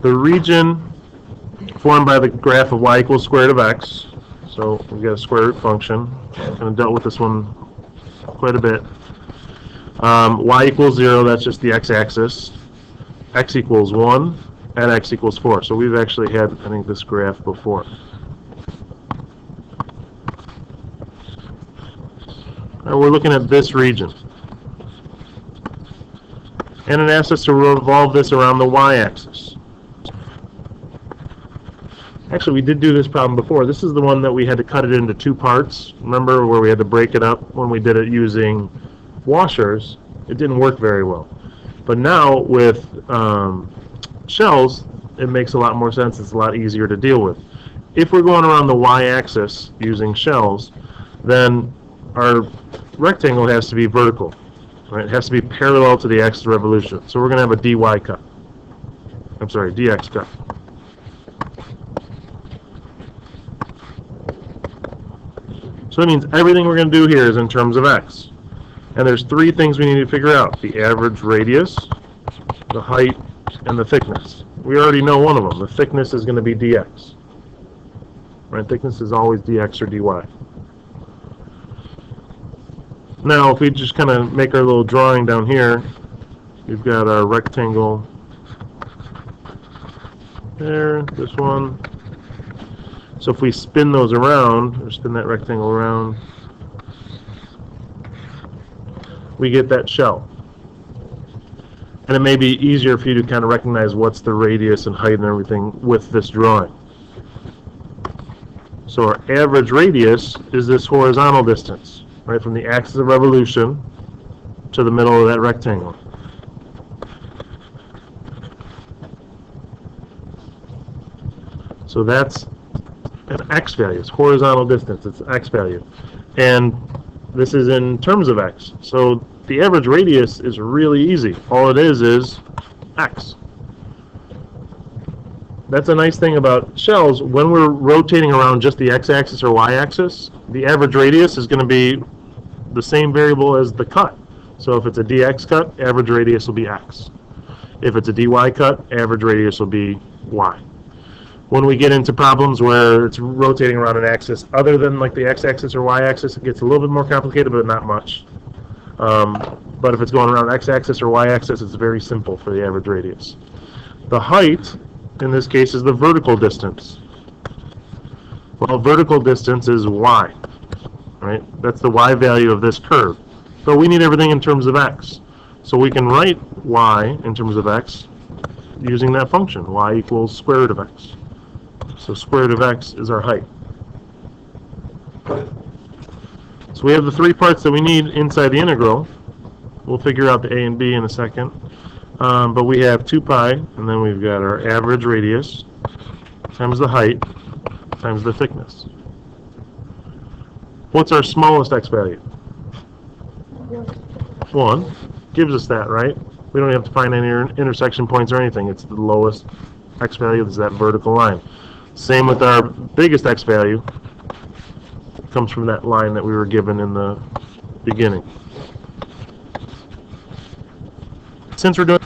the region formed by the graph of y equals square root of x. So we've got a square root function. Kind of dealt with this one quite a bit. Y equals 0, that's just the x-axis. X equals 1, and x equals 4. So we've actually had, I think, this graph before. Now we're looking at this region. And it asks us to revolve this around the y-axis. Actually, we did do this problem before. This is the one that we had to cut it into two parts. Remember where we had to break it up when we did it using washers? It didn't work very well. But now with shells, it makes a lot more sense. It's a lot easier to deal with. If we're going around the y-axis using shells, then our rectangle has to be vertical. Right? It has to be parallel to the axis of revolution. So we're going to have a dy cut. I'm sorry, dx cut. So that means everything we're going to do here is in terms of x. And there's three things we need to figure out: the average radius, the height, and the thickness. We already know one of them. The thickness is going to be dx. Right? Thickness is always dx or dy. Now, if we just kind of make our little drawing down here, we've got our rectangle there, this one. So if we spin those around, or spin that rectangle around, we get that shell. And it may be easier for you to kind of recognize what's the radius and height and everything with this drawing. So our average radius is this horizontal distance, right, from the axis of revolution to the middle of that rectangle. So that's an x value. It's horizontal distance. It's x value. And this is in terms of x. So the average radius is really easy. All it is x. That's a nice thing about shells. When we're rotating around just the x-axis or y-axis, the average radius is going to be the same variable as the cut. So if it's a dx cut, average radius will be x. If it's a dy cut, average radius will be y. When we get into problems where it's rotating around an axis other than like the x-axis or y-axis, it gets a little bit more complicated, but not much. But if it's going around x-axis or y-axis, it's very simple for the average radius. The height, in this case, is the vertical distance. Well, vertical distance is y, right? That's the y value of this curve. But we need everything in terms of x. So we can write y in terms of x using that function, y equals square root of x. So square root of x is our height. So we have the three parts that we need inside the integral. We'll figure out the a and b in a second. But we have 2 pi, and then we've got our average radius times the height times the thickness. What's our smallest x value? 1. Gives us that, right? We don't have to find any intersection points or anything. It's the lowest x value. Is that vertical line. Same with our biggest x value. It comes from that line that we were given in the beginning. Since we're doing